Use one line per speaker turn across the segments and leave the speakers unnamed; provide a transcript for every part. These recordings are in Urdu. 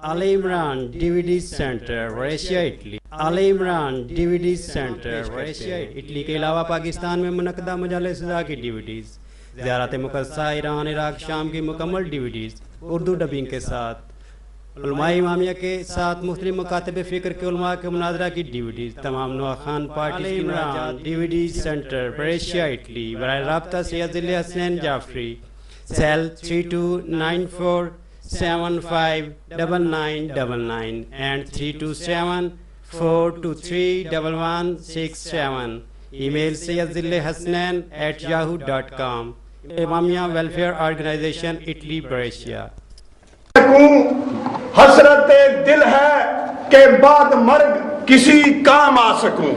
Al Imran DVD Center, Russia, Italy. Al Imran DVD Center, Russia, Italy کے علاوہ پاکستان میں منعقدہ مجالس رضا کی ڈیویڈیز، زیارت مقدسہ ایران، عراق، شام کی مکمل ڈیویڈیز اردو ڈبنگ کے ساتھ، علماء امامیہ کے ساتھ مختلف مکاتب فکر کے علماء کے مناظرہ کی ڈیویڈیز، تمام نوع خان پارٹیز کی مراجعات، ڈیویڈی سینٹر، بریشیا، اٹلی۔ براہ رابطہ سید ذل Hasnain Jafri, cell 3294759999 and 327-423-1167۔ Email sayyidhillhasnain@yahoo.com۔ Imamia welfare organisation, Italy, Brescia.
حسرت دل ہے کہ بعد مرگ کسی کام آ سکوں،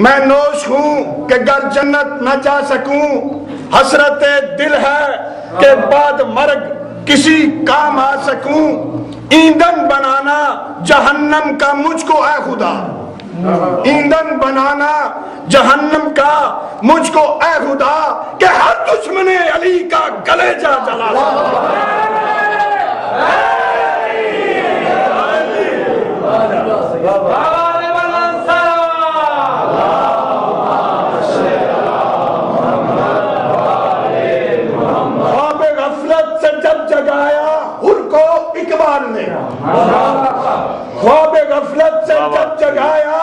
میں نوش ہوں کہ گر جنت نہ جا سکوں، حسرت دل ہے کہ بعد مرگ کسی کام آ سکوں، ایندھن بنانا جہنم کا مجھ کو اے خدا، ایندھن بنانا جہنم کا مجھ کو اے خدا، کہ ہر دشمن علی کا گلے جا جلا خواب غفلت سے جب جگایا حر کو اقبال نے، خواب غفلت سے جب جگایا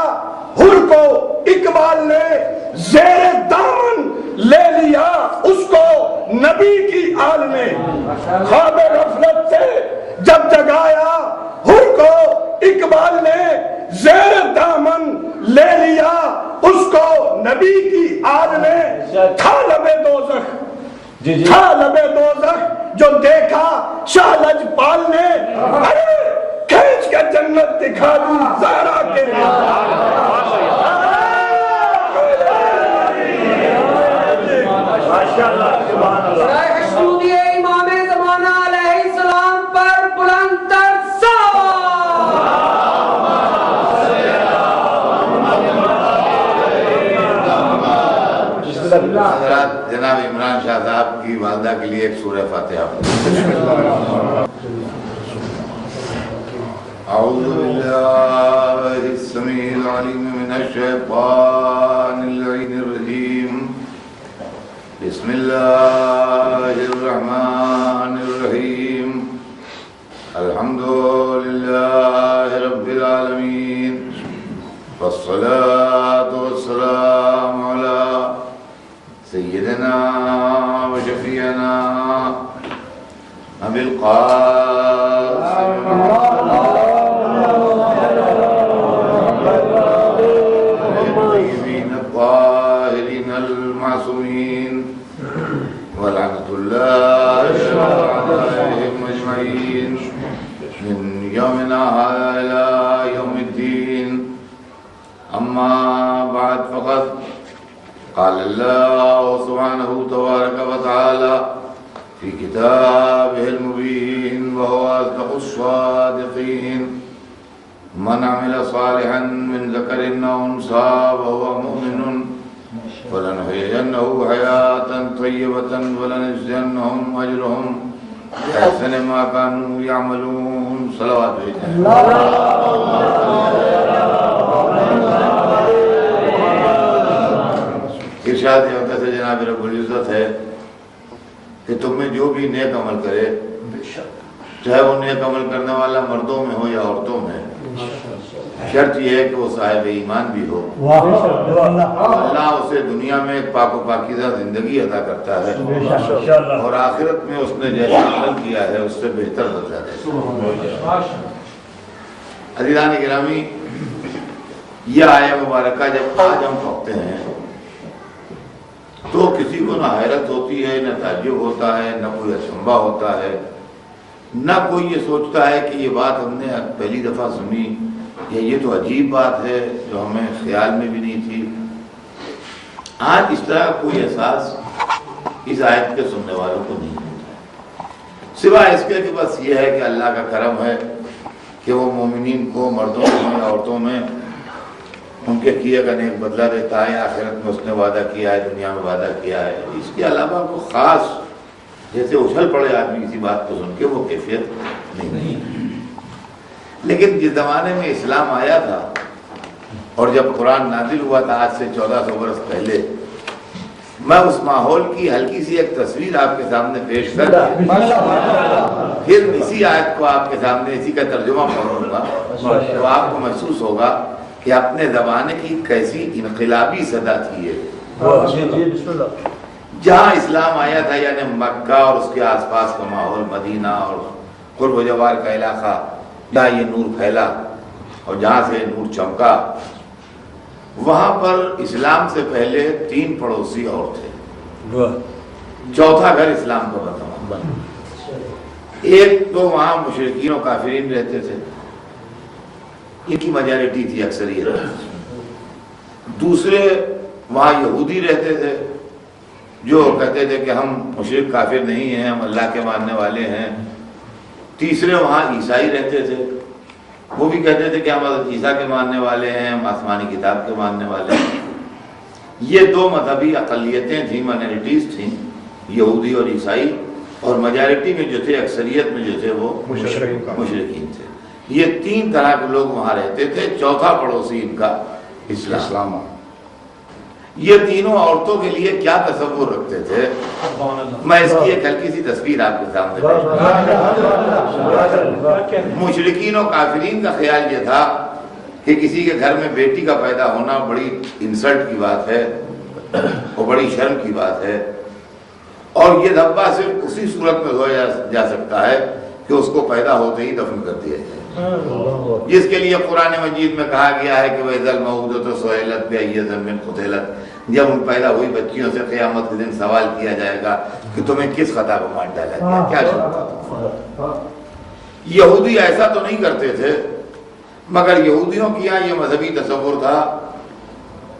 حر کو اقبال نے، زیر دامن لے لیا اس کو نبی کی آل نے، خواب غفلت سے جب جگایا حر کو اقبال نے، زیر دامن لے لیا اس کو نبی کی آل نے، تھا لبے دوزخ، تھا لبے دوزخ جو دیکھا شاہ لجپال نے، ارے کھینچ کے جنت دکھا دی زہرا کے
امام زمانہ علیہ السلام پر بلند تر
حضرات جناب عمران شاہ صاحب کی والدہ کے لیے ایک سورہ فاتحہ۔ اعوذ باللہ السمیع العلیم من الشیطان اللعین الرجیم، بسم اللہ الرحمن الرحیم، الحمدللہ رب العالمین، والصلاة والسلام علی سیدنا و شفیعنا ابی القاسم الطیبین الطاہرین المعصومین، ولعنۃ اللہ علیہم اجمعین من یومنا ھذا الی یوم الدین۔ اما بعد، فقط قال اللہ سبحانہ تبارک و تعالی فی کتابہ المبین وہو اصدق الصادقین، من عمل صالحا من ذکر او انثی وهو مؤمن فلنحیینہ حیاۃ طیبۃ ولنجزینہم اجرہم بأحسن ما كانوا يعملون۔ صلوات ارشاد ہوتا ہے جناب رب العزت ہے کہ تم میں جو بھی نیک عمل کرے، چاہے وہ نیک عمل کرنے والا مردوں میں ہو یا عورتوں میں، شرط یہ ہے کہ وہ صاحب ایمان بھی ہو، اللہ اسے دنیا میں ایک پاک و پاکیزہ زندگی عطا کرتا ہے، اور آخرت میں اس نے جیسا عمل کیا ہے اس سے بہتر بدلہ دیتا ہے۔ عزیزان گرامی، یہ آیہ مبارکہ جب آج ہم پڑھتے ہیں تو کسی کو نہ حیرت ہوتی ہے، نہ تعجب ہوتا ہے، نہ کوئی اشمبا ہوتا ہے، نہ کوئی یہ سوچتا ہے کہ یہ بات ہم نے پہلی دفعہ سنی، یہ تو عجیب بات ہے جو ہمیں خیال میں بھی نہیں تھی۔ آج اس طرح کوئی احساس اس آیت کے سننے والوں کو نہیں ہوتا، سوائے اس کے کہ بس یہ ہے کہ اللہ کا کرم ہے کہ وہ مومنین کو مردوں میں یا عورتوں میں ان کے کیے کا نیک بدلہ دیتا ہے، آخرت میں اس نے وعدہ کیا ہے، دنیا میں وعدہ کیا ہے۔ اس کے علاوہ کوئی خاص جیسے اچھل پڑے آدمی کسی بات کو سن کے، وہ کیفیت نہیں۔ لیکن جس زمانے میں اسلام آیا تھا اور جب قرآن نازل ہوا تھا آج سے 1400 برس پہلے، میں اس ماحول کی ہلکی سی ایک تصویر آپ کے سامنے پیش کر پھر اسی آیت کو آپ کے سامنے اسی کا ترجمہ پڑھوں گا، تو آپ کو محسوس ہوگا کہ اپنے زمانے کی کیسی انقلابی صدا تھی یہ۔ جہاں اسلام آیا تھا یعنی مکہ اور اس کے آس پاس کا ماحول، مدینہ اور قرب و جوار کا علاقہ، جہاں یہ نور پھیلا اور جہاں سے نور چمکا، وہاں پر اسلام سے پہلے 3 پڑوسی اور تھے، چوتھا گھر اسلام کا بتا۔ ایک تو وہاں مشرکین و کافرین رہتے تھے، ان کی میجارٹی تھی، اکثریت۔ دوسرے وہاں یہودی رہتے تھے جو کہتے تھے کہ ہم مشرک کافر نہیں ہیں، ہم اللہ کے ماننے والے ہیں۔ تیسرے وہاں عیسائی رہتے تھے، وہ بھی کہتے تھے کہ ہم حضرت عیسیٰ کے ماننے والے ہیں، ہم آسمانی کتاب کے ماننے والے ہیں۔ یہ 2 مذہبی اقلیتیں تھیں، مائنورٹیز تھیں، یہودی اور عیسائی، اور میجارٹی میں جو تھے، اکثریت میں جو تھے وہ مشرکین تھے۔ یہ 3 طرح کے لوگ وہاں رہتے تھے۔ چوتھا پڑوسی ان کا اسلام۔ یہ تینوں عورتوں کے لیے کیا تصور رکھتے تھے، میں اس کی ایک ہلکی سی تصویر آپ کے سامنے مشرکین و کافرین کا خیال یہ تھا کہ کسی کے گھر میں بیٹی کا پیدا ہونا بڑی انسلٹ کی بات ہے اور بڑی شرم کی بات ہے، اور یہ دھبا صرف اسی صورت میں دھویا جا سکتا ہے کہ اس کو پیدا ہوتے ہی دفن کر دیا جائے، جس کے لیے قرآن مجید میں کہا گیا ہے کہ وَإِذَا الْمَوْءُودَةُ سُئِلَتْ بِأَيِّ ذَنبٍ قُتِلَتْ۔ جب ان پیدا ہوئی بچیوں سے قیامت کے دن سوال کیا جائے گا کہ تمہیں کس خطا کو مار ڈالا گیا، کیا شبہ۔ یہودی ایسا تو نہیں کرتے تھے، مگر یہودیوں کی یہاں یہ مذہبی تصور تھا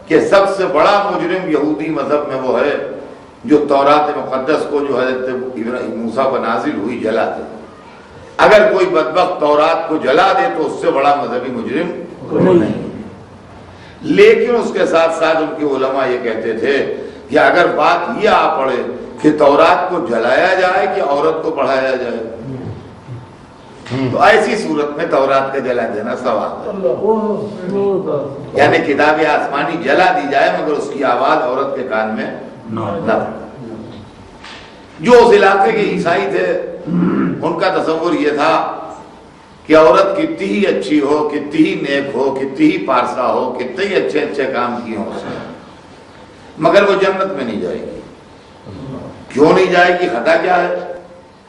کہ سب سے بڑا مجرم یہودی مذہب میں وہ ہے جو تورات مقدس کو جو حضرت موسیٰ پر نازل ہوئی جلا دے۔ اگر کوئی بدبخت تورات کو جلا دے تو اس سے بڑا مذہبی مجرم نہیں۔ لیکن اس کے ساتھ ساتھ ان کے علماء یہ کہتے تھے کہ اگر بات یہ آ پڑے کہ تورات کو جلایا جائے کہ عورت کو پڑھایا جائے، تو ایسی صورت میں تورات کا جلا دینا ثواب ہے، یعنی کتاب آسمانی جلا دی جائے مگر اس کی آواز عورت کے کان میں نہ پڑے۔ جو اس علاقے کے عیسائی تھے ان کا تصور یہ تھا کہ عورت کتنی ہی اچھی ہو، کتنی ہی نیک ہو، کتنی ہی پارسا ہو، کتنے ہی اچھے اچھے کام کیے ہوں اس نے، مگر وہ جنت میں نہیں جائے گی۔ کیوں نہیں جائے گی؟ خطا کیا ہے؟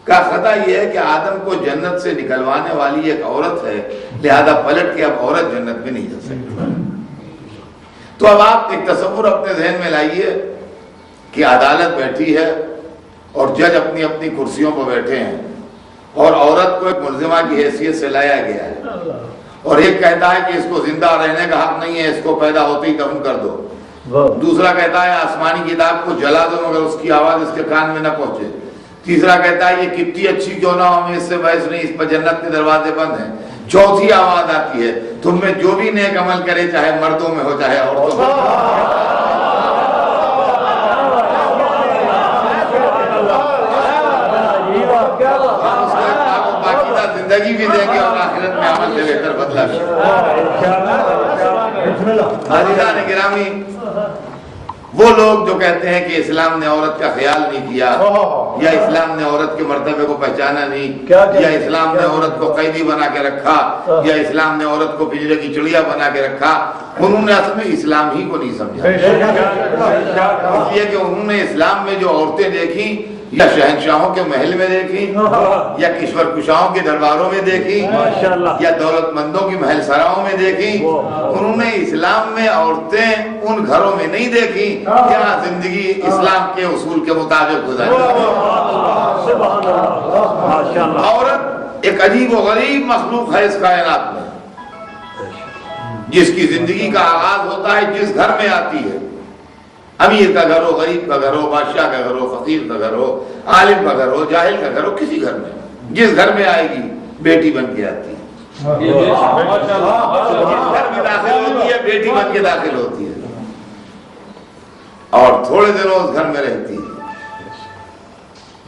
کا خطا یہ ہے کہ آدم کو جنت سے نکلوانے والی ایک عورت ہے، لہذا پلٹ کے اب عورت جنت میں نہیں جا سکتی۔ تو اب آپ ایک تصور اپنے ذہن میں لائیے کہ عدالت بیٹھی ہے اور جج اپنی اپنی کرسیوں پر بیٹھے ہیں اور عورت کو ایک ملزمہ کی حیثیت سے لایا گیا ہے، اور ایک کہتا ہے کہ اس کو زندہ رہنے کا حق نہیں ہے، اس کو پیدا ہوتے ہی دفن کر دو۔ دوسرا کہتا ہے آسمانی کتاب کو جلا دو مگر اس کی آواز اس کے کان میں نہ پہنچے۔ تیسرا کہتا ہے یہ کتنی اچھی کیوں نہ ہو، ہمیں اس سے بحث نہیں، اس پر جنت کے دروازے بند ہیں۔ چوتھی آواز آتی ہے تم میں جو بھی نیک عمل کرے، چاہے مردوں میں ہو چاہے عورتوں میں ہو، زندگی بھی دیں گے اور آخرت میں عمل سے بہتر بدلہ بھی۔ عزیزان گرامی، وہ لوگ جو کہتے ہیں کہ اسلام نے عورت کا خیال نہیں کیا، یا اسلام نے عورت کے مرتبے کو پہچانا نہیں، یا اسلام نے عورت کو قیدی بنا کے رکھا، یا اسلام نے عورت کو پنجرے کی چڑیا بنا کے رکھا، انہوں نے اصل میں اسلام ہی کو نہیں سمجھا، اس لیے کہ انہوں نے اسلام میں جو عورتیں دیکھی یا شہنشاہوں کے محل میں دیکھی، یا کشور کشاؤں کے درباروں میں دیکھی، یا دولت مندوں کی محل سراؤں میں دیکھی، انہوں نے اسلام میں عورتیں ان گھروں میں نہیں دیکھی جہاں زندگی اسلام کے اصول کے مطابق گزاری۔ عورت ایک عجیب و غریب مخلوق ہے اس کائنات میں، جس کی زندگی کا آغاز ہوتا ہے جس گھر میں آتی ہے، امیر کا گھر ہو، غریب کا گھر ہو، بادشاہ کا گھر ہو، فقیر کا گھر ہو، عالم کا گھر ہو، جاہل کا گھر ہو، کسی گھر میں جس گھر میں آئے گی بیٹی بن کے آتی ہے، جس گھر میں داخل ہوتی ہے بیٹی بن کے داخل ہوتی ہے، اور تھوڑے دنوں اس گھر میں رہتی ہے۔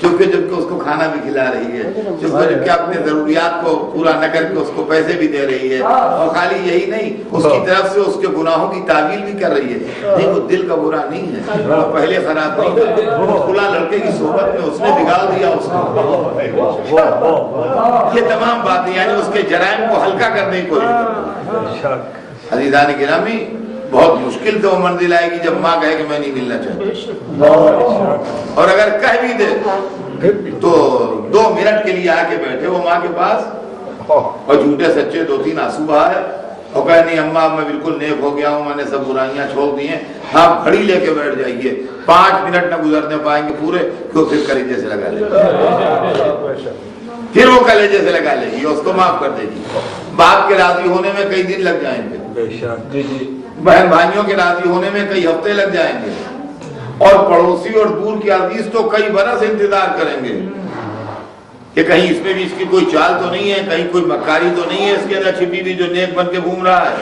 چونکہ جب کہ اس کو کھانا بھی کھلا رہی ہے، چونکہ جب کہ اپنے ضروریات کو پورا نہ کر کے اس کو پیسے بھی دے رہی ہے، اور خالی یہی نہیں اس کی طرف سے اس کے گناہوں کی تعویل بھی کر رہی ہے. نہیں، وہ دل کا برا نہیں ہے، وہ پہلے خراب نہیں تھا، کھلا لڑکے کی صحبت میں اس نے بگاڑ دیا اس کو. یہ تمام باتیں یعنی اس کے جرائم کو ہلکا کرنے کی کوشش. عزیزان گرامی، بہت مشکل سے وہ منزل آئے گی جب ماں کہے کہ میں نہیں ملنا چاہتا، اور اگر کہہ بھی دے تو 2 منٹ کے لیے آ کے بیٹھے وہ ماں کے پاس اور جھوٹے سچے 2-3 آنسو بہائے اور کہے نہیں اماں میں بالکل نیک ہو گیا ہوں، میں نے سب برائیاں چھوڑ دی ہیں. آپ گھڑی لے کے بیٹھ جائیے، 5 منٹ نہ گزرنے پائیں گے پورے کہ وہ پھر کلیجے سے لگا لے گی، پھر وہ کلیجے سے لگا لے گی، اس کو معاف کر دے گی. باپ کے راضی ہونے میں کئی دن لگ جائیں گے، بہن بھائیوں کے راضی ہونے میں کئی ہفتے لگ جائیں گے، اور پڑوسی اور دور کے عزیز تو کئی برس انتظار کریں گے کہ کہیں اس میں بھی اس کی کوئی چال تو نہیں ہے، کہیں کوئی مکاری تو نہیں ہے اس کے اندر چھپی بھی جو نیک بن کے گھوم رہا ہے.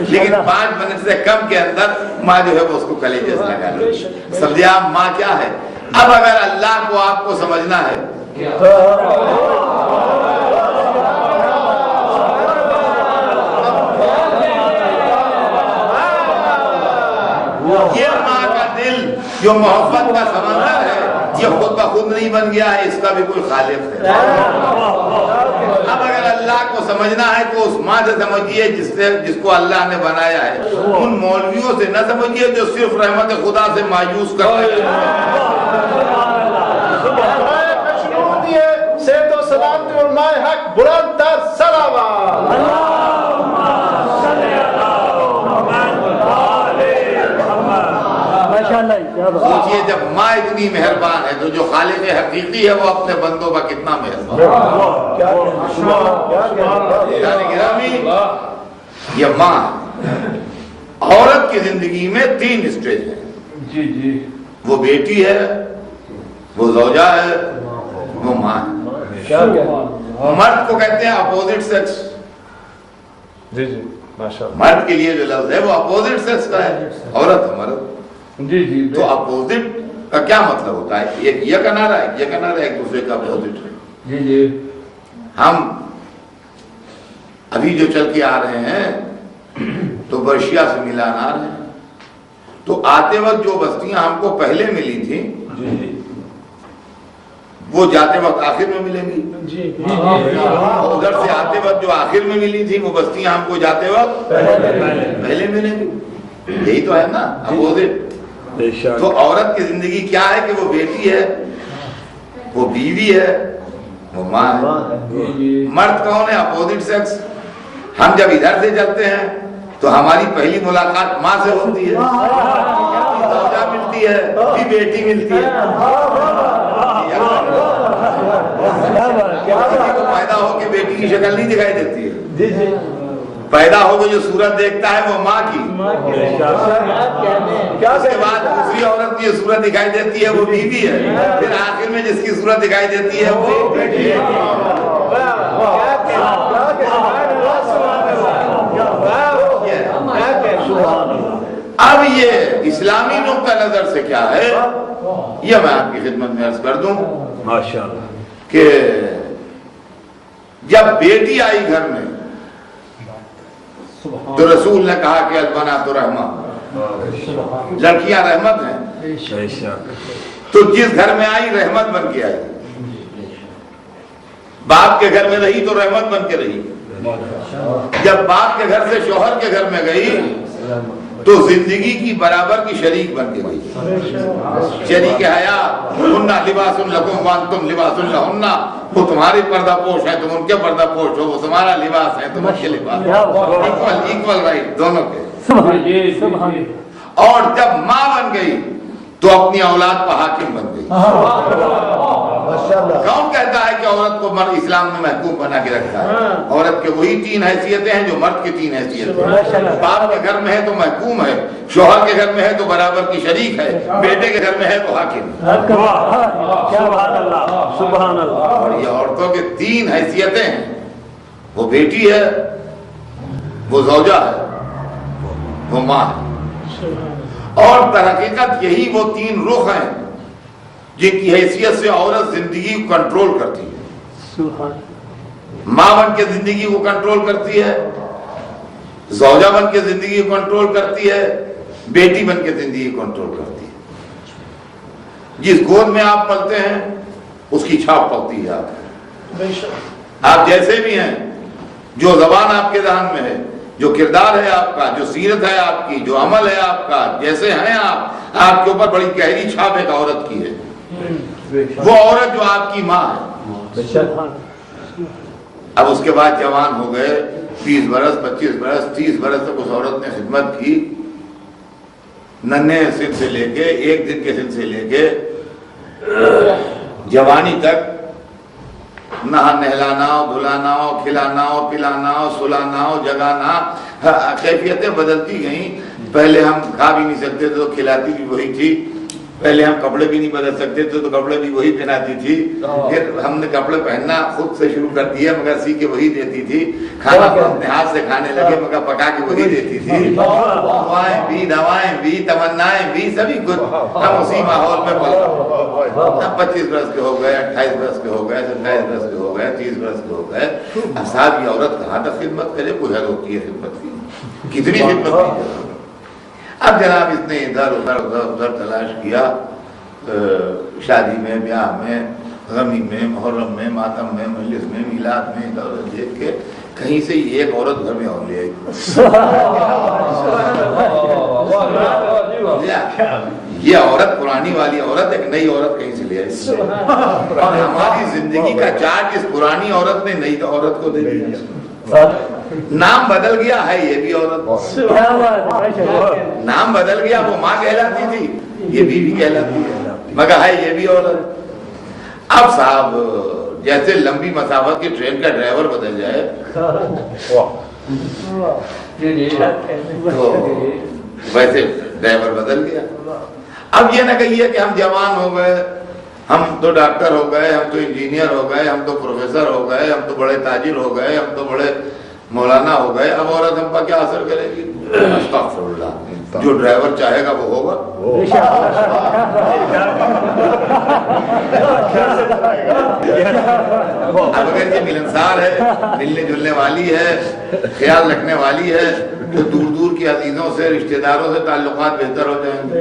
لیکن 5 منٹ سے کم کے اندر ماں جو ہے وہ اس کو کلیجے سے لگا لے. سمجھے آپ ماں کیا ہے؟ اب اگر اللہ کو آپ کو سمجھنا ہے یہ ماں کا دل جو محبت کا سمندر ہے یہ خود بخود نہیں بن گیا ہے، اس کا بھی کوئی خالق ہے. اب اگر اللہ کو سمجھنا ہے تو اس ماں سے سمجھیے جس کو اللہ نے بنایا ہے، ان مولویوں سے نہ سمجھیے جو صرف رحمت خدا سے مایوس کر رہے ہیں. سوچئے جب ماں اتنی مہربان ہے تو جو خالق حقیقی ہے وہ اپنے بندوں پر کتنا مہربان ہے. یہ ماں عورت کی زندگی میں 3 اسٹیج ہیں. وہ بیٹی ہے، وہ زوجہ ہے، وہ ماں ہے. مرد کو کہتے ہیں اپوزٹ سیکس. مرد کے لیے جو لفظ ہے وہ اپوزٹ سیکس کا ہے، عورت ہے مرد. تو اپوزٹ کا کیا مطلب ہوتا ہے؟ ایک یہ کا نعرہ ہے، یہ کا نعرہ ایک دوسرے کا اپوزٹ ہے. ہم ابھی جو چل کے آ رہے ہیں تو برشیا سے ملان آ رہے ہیں، تو آتے وقت جو بستیاں ہم کو پہلے ملی تھیں وہ جاتے وقت آخر میں ملیں گی. ادھر سے آتے وقت جو آخر میں ملی تھی وہ بستیاں ہم کو جاتے وقت پہلے ملیں گی. یہی تو ہے نا اپوزٹ. تو عورت کی زندگی کیا ہے کہ وہ بیٹی ہے، وہ بیوی ہے، وہ ماں ہے. مرد کون ہے؟ Opposite sex. ہم جب ادھر سے چلتے ہیں تو ہماری پہلی ملاقات ماں سے ہوتی ہے، زوجہ ملتی ہے، پھر بیٹی ملتی ہے. تو پیدا ہو کے بیٹی کی شکل نہیں دکھائی دیتی ہے، پیدا ہو کے جو صورت دیکھتا ہے وہ ماں کی. اس کے بعد دوسری عورت کی جو صورت دکھائی دیتی ہے وہ بیوی ہے، پھر آخر میں جس کی صورت دکھائی دیتی ہے وہ بیٹی ہے. اب یہ اسلامی نقطہ نظر سے کیا ہے یہ میں آپ کی خدمت میں عرض کر دوں کہ جب بیٹی آئی گھر میں تو رسول نے کہا کہ البنات رحمت، لڑکیاں رحمت ہیں. تو جس گھر میں آئی رحمت بن کے آئی. باپ کے گھر میں رہی تو رحمت بن کے رہی. جب باپ کے گھر سے شوہر کے گھر میں گئی تو زندگی کی برابر کی شریک بن کے گئی. شریک حیات. ہن لباس لکم وانتم لباس لہن. وہ تمہاری پردہ پوش ہے، تم ان کے پردہ پوش ہو. وہ تمہارا لباس ہے، تم ان کے لباس. ایکول رائٹ دونوں کے. اور جب ماں بن گئی تو اپنی اولاد پر حاکم بن گئی. کون کہتا ہے کہ عورت کو مرد اسلام میں محکوم بنا کے رکھتا ہے؟ عورت کے وہی 3 حیثیتیں ہیں جو مرد کی 3 حیثیتیں ہیں. باپ کے گھر میں ہے تو محکوم ہے، شوہر کے گھر میں ہے تو برابر کی شریک ہے، بیٹے کے گھر میں ہے تو حاکم.
سبحان اللہ.
اور یہ عورتوں کے 3 حیثیتیں ہیں. وہ بیٹی ہے، وہ زوجہ ہے، وہ ماں ہے. اور در حقیقت یہی وہ 3 رخ ہیں جن کی حیثیت سے عورت زندگی کو کنٹرول کرتی ہے، ماں بن کے زندگی کو کنٹرول کرتی ہے، زوجہ بن کے زندگی کو کنٹرول کرتی ہے، بیٹی بن کے زندگی کو کنٹرول کرتی ہے۔ جس گود میں آپ پلتے ہیں اس کی چھاپ پڑتی ہے آپ جیسے بھی ہیں، جو زبان آپ کے ذہن میں ہے، جو کردار ہے آپ کا، جو سیرت ہے آپ کی، جو عمل ہے آپ کا، جیسے ہیں آپ کے اوپر بڑی گہری چھاپ ایک عورت کی ہے، وہ عورت جو آپ کی ماں ہے۔ اب اس کے بعد جوان ہو گئے، 20 برس 25 برس 30 برس تک اس عورت نے خدمت کی، ننھے سن سے لے کے، ایک دن کے سن سے لے کے جوانی تک نہ نہلانا ہو، دھلانا ہو، کھلانا ہو، پلانا ہو، سلانا ہو، جگانا، کیفیتیں بدلتی گئیں۔ پہلے ہم کھا بھی نہیں سکتے تھے تو کھلاتی بھی وہی تھی، پہلے ہم کپڑے بھی نہیں بدل سکتے تھے تو کپڑے بھی وہی پہناتی تھی، پھر ہم نے کپڑے پہننا خود سے شروع کر دیا مگر سی کے وہی دیتی تھی، کھانا اپنے ہاتھ سے کھانے لگے مگر پکا کے وہی دیتی تھی، دعائیں بھی، دوائیں بھی، تمنائیں بھی، سبھی کچھ ہم اسی ماحول میں پل رہے۔ اب 25 برس کے ہو گئے، 28 برس کے ہو گئے، 27 برس کے ہو گئے، 30 برس کے ہو گئے، اب صاحب یہ عورت کہاں تک خدمت کرے؟ کوئی حد ہوتی ہے خدمت کی، کتنی خدمت کی؟ اب جناب اس نے ادھر ادھر تلاش کیا، شادی میں، بیاہ میں، غمی میں، محرم میں، ماتم میں، مجلس میں، میلاد میں، ادھر ادھر دیکھ کے کہیں سے ایک عورت گھر میں اور لے آئی۔ یہ عورت، پرانی والی عورت ایک نئی عورت کہیں سے لے آئی، اور ہماری زندگی کا چارج اس پرانی عورت نے نئی عورت کو دے دیا۔ نام بدل گیا ہے، یہ بھی عورت، نام بدل گیا، وہ ماں کہلاتی تھی، یہ بیوی کہلاتی ہے، مگر ہے یہ بھی عورت۔ اب صاحب جیسے لمبی مسافت کی ٹرین کا ڈرائیور بدل جائے تو ویسے ڈرائیور بدل گیا۔ اب یہ نہ کہیے کہ ہم جوان ہو گئے، ہم تو ڈاکٹر ہو گئے، ہم تو انجینئر ہو گئے، ہم تو پروفیسر ہو گئے، ہم تو بڑے تاجر ہو گئے، ہم تو بڑے مولانا ہو گئے، اب عورت ہم پر کیا اثر کرے گی؟ استغفر اللہ، جو ڈرائیور چاہے گا وہ ہوگا۔ اب اگر یہ ملنسار ہے، ملنے جلنے والی ہے، خیال رکھنے والی ہے، تو دور دور کی عزیزوں سے، رشتہ داروں سے تعلقات بہتر ہو جائیں گے۔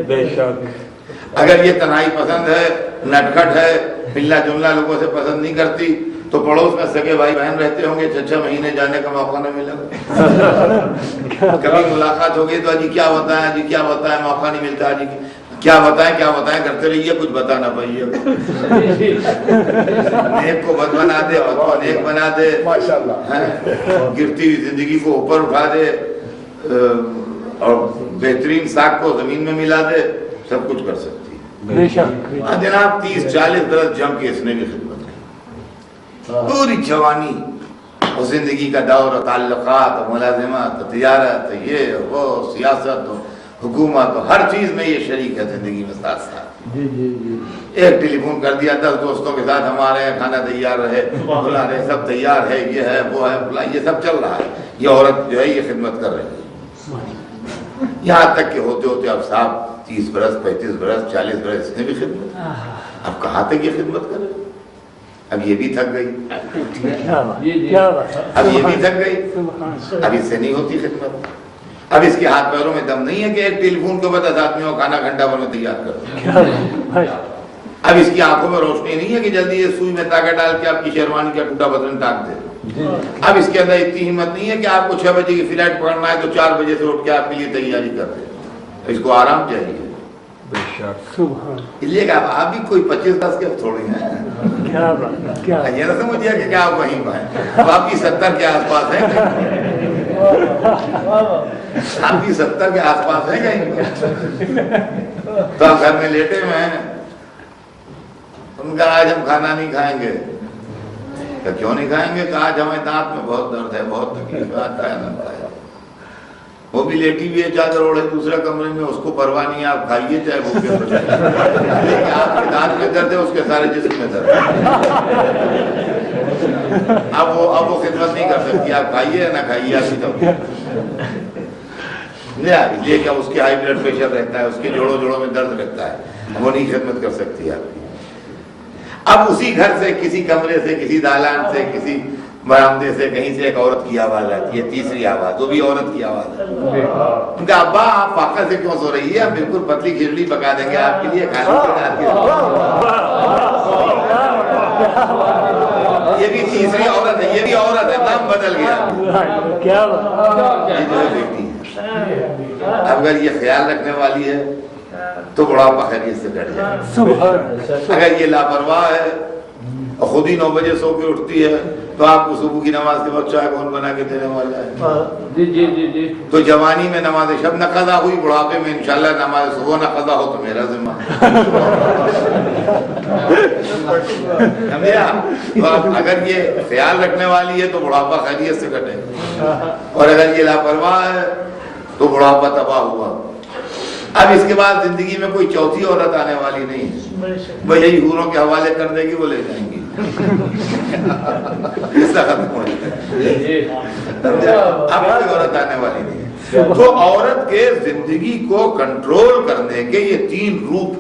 اگر یہ تنہائی پسند ہے، نٹکھٹ ہے، ملنا جلنا لوگوں سے پسند نہیں کرتی، تو پڑوس میں سگے بھائی بہن رہتے ہوں گے، 6 مہینے جانے کا موقع نہ ملے گا۔ کبھی ملاقات ہوگی تو جی کیا بتائیں، جی کیا بتائیں، موقع نہیں ملتا، جی کیا بتائیں کرتے رہیے، کچھ بتا نہ پائیے۔ نیک کو بد بنا دے، بد کو نیک بنا دے، گرتی ہوئی زندگی کو اوپر اٹھا دے، اور بہترین ساکھ کو زمین میں ملا دے، سب کچھ کر سکتی ہے۔ جناب 30-40 برس جم کے اس نے بھی خدمت کی، پوری جوانی اور زندگی کا دور، تعلقات، ملازمت، تجارت، یہ وہ، سیاست، حکومت، ہر چیز میں یہ شریک ہے زندگی میں ساتھ ساتھ۔ ایک ٹیلی فون کر دیا، 10 دوستوں کے ساتھ ہمارے ہیں، کھانا تیار رہے، بلا رہے، سب تیار ہے، یہ ہے وہ ہے، یہ سب چل رہا ہے۔ یہ عورت جو ہے یہ خدمت کر رہی ہے، یہاں تک کہ ہوتے ہوتے اب صاحب 30 برس 35 برس 40 برس اس نے بھی خدمت، اب کہاں تک یہ خدمت کرے؟ اب یہ بھی تھک گئی، اب یہ بھی تھک گئی، اب اس سے نہیں ہوتی خدمت۔ اب اس کے ہاتھ پیروں میں دم نہیں ہے کہ ایک ٹیلی فون کے بعد 10 آدمیوں کھانا گھنٹہ بھر میں تیار کر۔ اب اس کی آنکھوں میں روشنی نہیں ہے کہ جلدی یہ سوئی میں طاقت ڈال کے آپ کی شیروانی کا ٹوٹا بدن ٹانک دے۔ اب اس کے اندر اتنی ہمت نہیں ہے کہ آپ کو 6 بجے کی فلائٹ پکڑنا ہے تو 4 بجے سے اٹھ کے آپ کے لیے تیاری کر دے۔ اس کو آرام چاہیے، اس لیے کہ آپ بھی کوئی 25 10 کے تھوڑی ہیں، یہ نہ سمجھیے کہ کیا آپ وہیں پہ ہیں، اب آپ کی 70 کے آس پاس ہیں، آپ کی 70 کے آس پاس ہیں کہیں، تو آپ گھر میں لیٹے ہوئے ہیں۔ ان کا آج ہم کھانا نہیں کھائیں گے، کہ کیوں نہیں کھائیں گے؟ کہ آج ہمیں دانت میں بہت درد ہے، بہت تکلیف ہے، آتا ہے نہ کھائے۔ وہ بھی لیٹی ہوئی ہے چادر اوڑھے دوسرے کمرے میں، اس کو پرواہ نہیں ہے، آپ کھائیے چاہے بھوکے ہو جائے، لیکن آپ کے دانت میں درد ہے، اس کے سارے جسم میں درد ہے۔ اب وہ خدمت نہیں کر سکتی، آپ کھائیے نہ کھائیے، آپ کی یہ کہ اس کے ہائی بلڈ پریشر رہتا ہے، اس کے جوڑوں میں درد رہتا ہے، وہ نہیں خدمت کر سکتی آپ کی۔ اب اسی گھر سے، کسی کمرے سے، کسی دالان سے، کسی برآمدے سے، کہیں سے ایک عورت کی آواز آتی ہے، تیسری آواز، وہ بھی عورت کی آواز ہے۔ ان کا ابا آپ فاقہ سے کیوں سو رہی ہے؟ ہم بالکل پتلی کھچڑی پکا دیں گے آپ کے لیے، یہ بھی تیسری عورت ہے، یہ بھی عورت ہے، نام بدل گیا۔ یہ جو ہے بیٹی ہے، اگر یہ خیال رکھنے والی ہے تو بڑھاپا خیریت سے کٹ جائے۔ اگر یہ لاپرواہ ہے اور خود ہی 9 بجے سو کے اٹھتی ہے تو آپ کو صبح کی نماز کے بعد چائے کون بنا کے دینے والا ہے؟ تو جوانی میں نماز شب نہ قضا ہوئی، بڑھاپے میں انشاءاللہ نماز صبح نہ قضا ہو تو میرا ذمہ۔ تو اگر یہ خیال رکھنے والی ہے تو بڑھاپا خیریت سے کٹے، اور اگر یہ لاپرواہ ہے تو بڑھاپا تباہ ہوا۔ اب اس کے بعد زندگی میں کوئی چوتھی عورت آنے والی نہیں ہے، وہ یہی حوروں کے حوالے کر دے گی، وہ لے جائیں گی، اس طرح ختم ہو جائے۔ اب کوئی عورت آنے والی نہیں ہے۔ تو عورت کے زندگی کو کنٹرول کرنے کے یہ 3 روپ،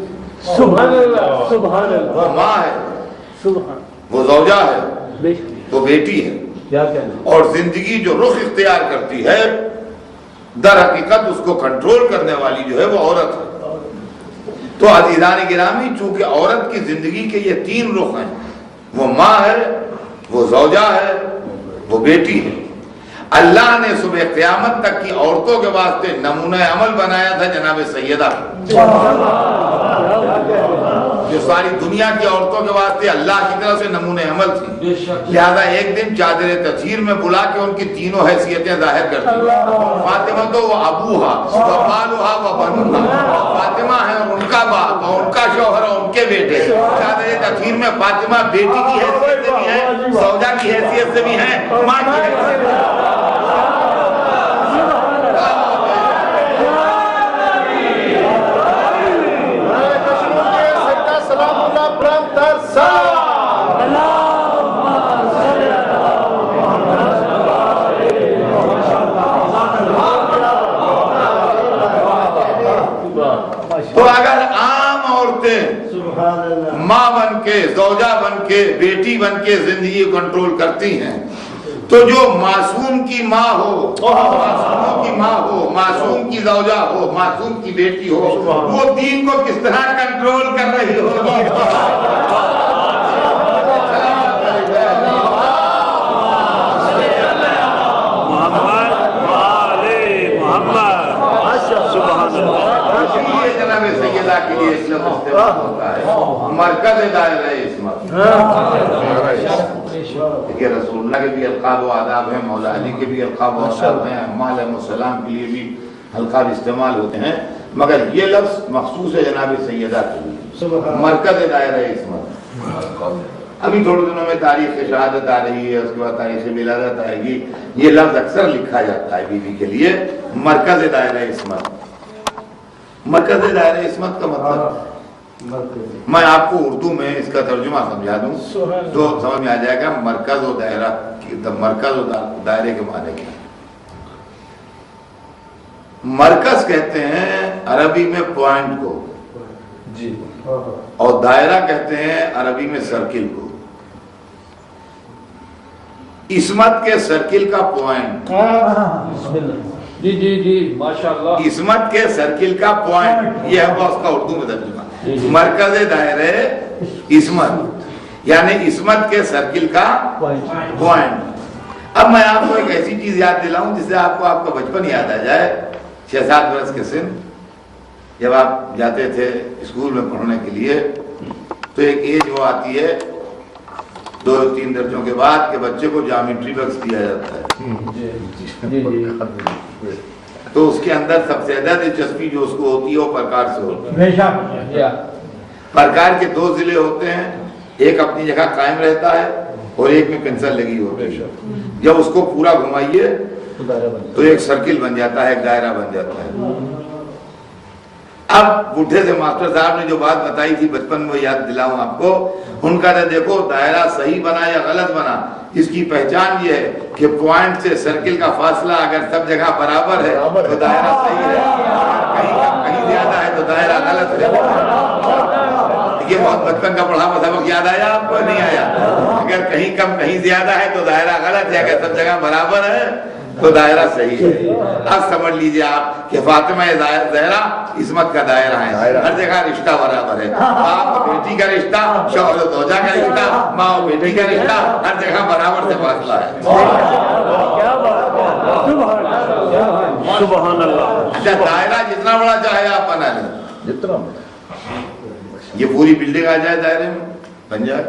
سبحان اللہ، سبحان اللہ،
وہ ماں ہے،
سبحان،
وہ زوجہ ہے، وہ بیٹی ہے، اور زندگی جو رخ اختیار کرتی ہے در حقیقت اس کو کنٹرول کرنے والی جو ہے وہ عورت ہے۔ تو عزیزان گرامی، چونکہ عورت کی زندگی کے یہ 3 رخ ہیں، وہ ماں ہے، وہ زوجہ ہے، وہ بیٹی ہے۔ اللہ نے صبح قیامت تک کی عورتوں کے واسطے نمونہ عمل بنایا تھا جناب سیدہ، جو ساری دنیا کی عورتوں کے واسطے اللہ کی طرف سے نمونہ عمل تھی۔ لہذا ایک دن چادر تطہیر میں بلا کے ان کی تینوں حیثیتیں ظاہر کرتی، فاطمہ تو وہ ابوہا و بالوہا و بنوہا، فاطمہ ہے اور ان کا باپ اور ان کا شوہر اور ان کے بیٹے۔ چادر تطہیر میں فاطمہ بیٹی کی حیثیت سے بھی ہے، زوجہ کی حیثیت سے بھی ہے، ماں کی حیثیت سے بھی ہے۔ تو اگر عام عورتیں ماں بن کے، زوجہ بن کے، بیٹی بن کے زندگی کو کنٹرول کرتی ہیں، تو جو معصوم کی ماں ہو، معصوموں کی ماں ہو، معصوم کی زوجہ ہو، معصوم کی بیٹی ہو، وہ دین کو کس طرح کنٹرول کر رہی ہوگی؟ جناب سیدہ کے لیے اسلام استعمال ہوتا ہے مرکز دائرہ عصمت۔ دیکھیے رسول اللہ کے بھی القاب و آداب ہیں، مولا علی کے بھی القاب و آداب ہیں، اماں علیہ السلام کے لیے بھی القاب استعمال ہوتے ہیں، مگر یہ لفظ مخصوص ہے جناب سیدہ کے لیے، مرکز دائرہ عصمت۔ ابھی تھوڑے دنوں میں تاریخ شہادت آ رہی ہے، اس کے بعد تاریخ ولادت آئے گی، یہ لفظ اکثر لکھا جاتا ہے بیوی کے لیے، مرکز دائرہ عصمت۔ مرکز دائرہ عصمت کا مطلب میں آپ کو اردو میں اس کا ترجمہ سمجھا دوں تو سمجھ میں آ جائے گا۔ مرکز و دائرہ، مرکز و دائرے کے معنی کیا؟ مرکز کہتے ہیں عربی میں پوائنٹ کو، اور دائرہ کہتے ہیں عربی میں سرکل کو۔ عصمت کے سرکل کا پوائنٹ،
جی جی جی ماشاءاللہ،
عصمت کے سرکل کا پوائنٹ، یہ ہے اس کا اردو میں ترجمہ، مرکز دائرہ عصمت یعنی عصمت کے سرکل کا پوائنٹ۔ اب میں آپ کو ایک ایسی چیز یاد دلاؤں جس سے آپ کو آپ کا بچپن یاد آ جائے۔ 6-7 برس کے سن جب آپ جاتے تھے اسکول میں پڑھنے کے لیے تو ایک ایج وہ آتی ہے 2-3 درجوں کے بعد کہ بچے کو جیومیٹری باکس دیا جاتا ہے، تو اس کے اندر سب سے زیادہ دلچسپی جو اس کو ہوتی ہے وہ پرکار سے ہوتی ہے۔ پرکار کے 2 ضلع ہوتے ہیں، ایک اپنی جگہ قائم رہتا ہے اور ایک میں پنسل لگی ہوتی ہے۔ جب اس کو پورا گھمائیے تو ایک سرکل بن جاتا ہے، ایک دائرہ بن جاتا ہے۔ اب بوڑھے سے ماسٹر صاحب نے جو بات بتائی تھی بچپن میں یاد دلاؤں آپ کو، ان کا دیکھو دائرہ صحیح بنا یا غلط بنا، اس کی پہچان یہ ہے کہ پوائنٹ سے سرکل کا فاصلہ اگر سب جگہ برابر ہے تو دائرہ صحیح ہے، کہیں زیادہ ہے تو دائرہ غلط ہے۔ یہ بہت بچپن کا پڑھا ہوا سبق یاد آیا آپ کو؟ نہیں آیا؟ اگر کہیں کم کہیں زیادہ ہے تو دائرہ غلط ہے، اگر سب جگہ برابر ہے تو دائرہ صحیح ہے۔ اب سمجھ لیجئے آپ کہ فاطمہ زہرا عصمت کا دائرہ ہے، ہر جگہ رشتہ برابر ہے، باپ بیٹی کا رشتہ، شوہر و زوجہ کا رشتہ، ماں و بیٹی کا رشتہ، ہر جگہ برابر سے فاصلہ ہے۔
سبحان اللہ۔
اچھا دائرہ جتنا بڑا چاہے آپ بنا لیں،
جتنا
یہ پوری بلڈنگ آ جائے دائرے میں بن جائے،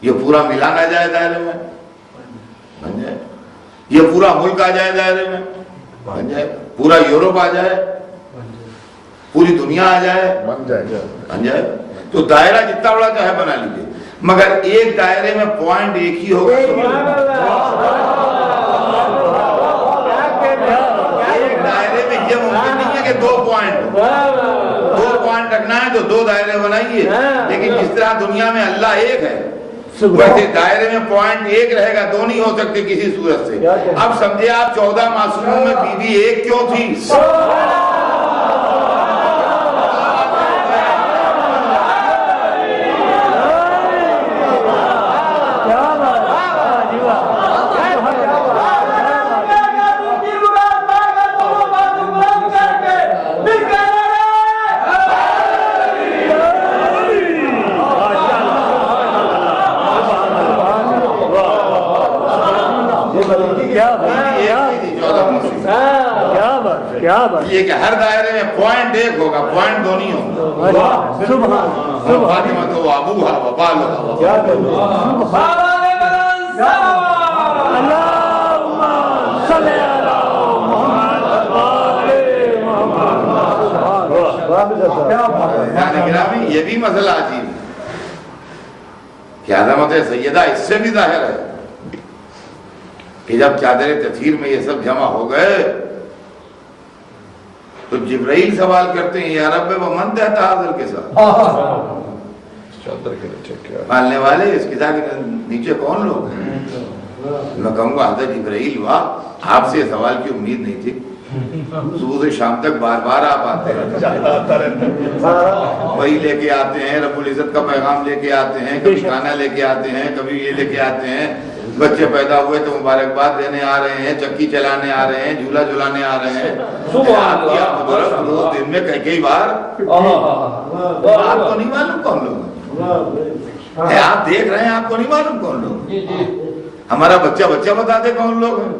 یہ پورا ملان آ جائے دائرے میں بن جائے، یہ پورا ملک آ جائے دائرے میں بن جائے، پورا یورپ آ جائے، پوری دنیا آ جائے بن جائے۔ تو دائرہ جتنا بڑا چاہے بنا لیجیے، مگر ایک دائرے میں پوائنٹ ایک ہی ہوگا۔ ایک دائرے میں یہ ممکن نہیں ہے کہ دو پوائنٹ رکھنا ہے تو دو دائرے بنائیے، لیکن جس طرح دنیا میں اللہ ایک ہے ویسے دائرے میں پوائنٹ ایک رہے گا، دو نہیں ہو سکتے کسی صورت سے۔ اب سمجھے آپ 14 معصوموں میں بی بی ایک کیوں تھی؟ یہ کہ ہر دائرے میں پوائنٹ ایک ہوگا، پوائنٹ دو نہیں ہوگا۔ فاطمہ تو ابوہا و بالہا یہ بھی مسئلہ عجیب کہ عظمت سیدہ اس سے بھی ظاہر ہے کہ جب چادر تطہیر میں یہ سب جمع ہو گئے تو جبرائیل سوال کرتے ہیں یا رب وہ من دیتا حاضر کے ساتھ پالنے والے اس کتاب کے نیچے کون لوگ ہیں؟ میں کہوں گا حضرت جبرائیل واہ آپ سے سوال کی امید نہیں تھی، صبح سے شام تک بار بار آپ آتے ہیں، وہی لے کے آتے ہیں، رب العزت کا پیغام لے کے آتے ہیں، کبھی کھانا لے کے آتے ہیں، کبھی یہ لے کے آتے ہیں، بچے پیدا ہوئے تو مبارکباد دینے آ رہے ہیں، چکی چلانے آ رہے ہیں، جھولا جھلانے آ رہے ہیں، روز دن میں کئی بار۔ آپ کو نہیں معلوم کون لوگ ہیں؟ آپ دیکھ رہے ہیں، آپ کو نہیں معلوم کون لوگ ہیں؟ ہمارا بچہ بتا دے کون لوگ ہیں؟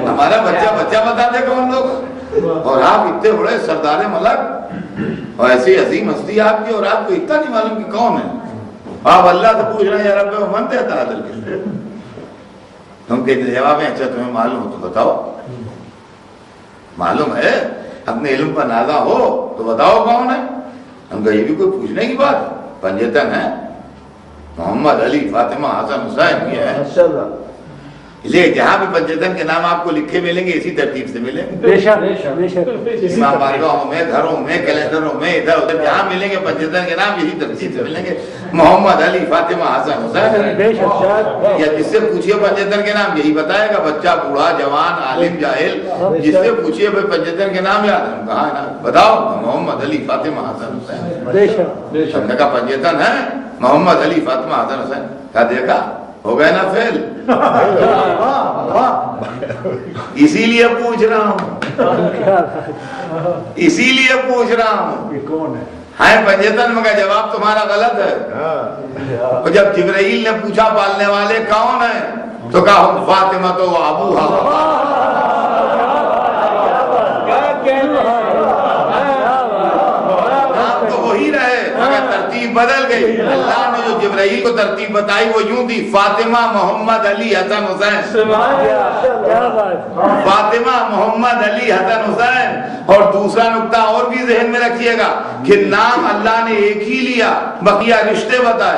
ہمارا بچہ بتا دے کون لوگ ہیں؟ اور آپ اتنے بڑے سردار ملک اور ایسی عظیم ہستی آپ کی، اور آپ کو اتنا نہیں معلوم کہ کون ہے؟ آپ اللہ سے پوچھ رہے ہیں یا رب من دیتا عدل کے، تم کے جواب میں اچھا تمہیں معلوم ہو تو بتاؤ، معلوم ہے اپنے علم پر نازا ہو تو بتاؤ کون ہے؟ ہم کہا یہ بھی کوئی پوچھنے کی بات ہے، پنجتن ہے، محمد علی فاطمہ حسن حسین یہ ہے، اس لیے جہاں بھی پنجتن کے نام آپ کو لکھے ملیں گے اسی ترتیب سے ملیں گے، امام بارگاہوں میں، گھروں میں، کیلنڈروں میں، ادھر ادھر جہاں ملیں گے پنجتن کے نام یہی ترتیب سے ملیں گے، محمد علی فاطمہ حسن حسین، یا جس سے پوچھئے پنجتن کے نام یہی بتائے گا، بچہ بوڑھا جوان عالم جاہل جس سے پوچھئے پنجتن کے نام یاد ہے، کہاں ہے نا بتاؤ محمد علی فاطمہ حسن حسین، ہم نے کہا پنجتن ہے محمد علی فاطمہ حسن حسین، کہا دیکھا ہو گئے نا فیل، اسی لیے پوچھ رہا ہوں، اسی لیے پوچھ رہا ہوں، ہاں پنجتن مگر جواب تمہارا غلط ہے۔ اور جب جبرائیل نے پوچھا پالنے والے کون ہیں تو کہا ہم فاطمہ تو ابوہا، آپ تو وہی رہے مگر ترتیب بدل گئی۔ اللہ نے جو جبرائیل کو ترتیب بتائی وہ یوں تھی، فاطمہ محمد علی حسن حسین، فاطمہ محمد علی حسن حسین۔ اور دوسرا نقطہ اور بھی ذہن میں رکھیے گا کہ نام اللہ نے ایک ہی لیا، بقیہ رشتے بتائے۔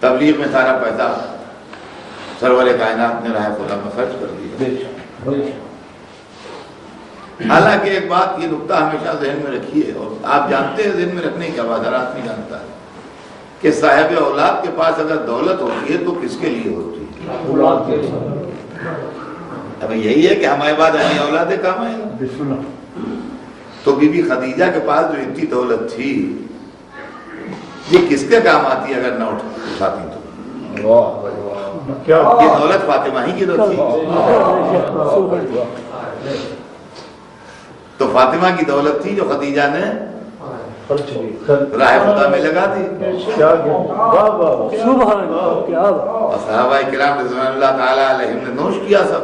تبلیغ میں سارا پیسہ سرور کائنات نے راہ خدا میں خرچ کر دیا۔ حالانکہ ایک بات یہ نقطہ ہمیشہ ذہن میں رکھیے، اور آپ جانتے ہیں ذہن میں رکھنے کی بات ہر آدمی جانتا ہے کہ صاحب اولاد کے پاس اگر دولت ہوتی ہے تو کس کے لیے ہوتی ہے؟ اب یہی ہے کہ ہمارے بعد ہمیں اولادیں کام آئیں گا۔ تو بی بی خدیجہ کے پاس جو اتنی دولت تھی یہ کس کے کام آتی اگر نہ اٹھاتی تو؟ یہ دولت فاطمہ ہی کی دولت تھی۔ تو فاطمہ کی دولت تھی جو خدیجہ نے راہ خدا میں لگا دی، اور صحابہ کرام رضوان اللہ تعالی علیہم نے نوش کیا سب۔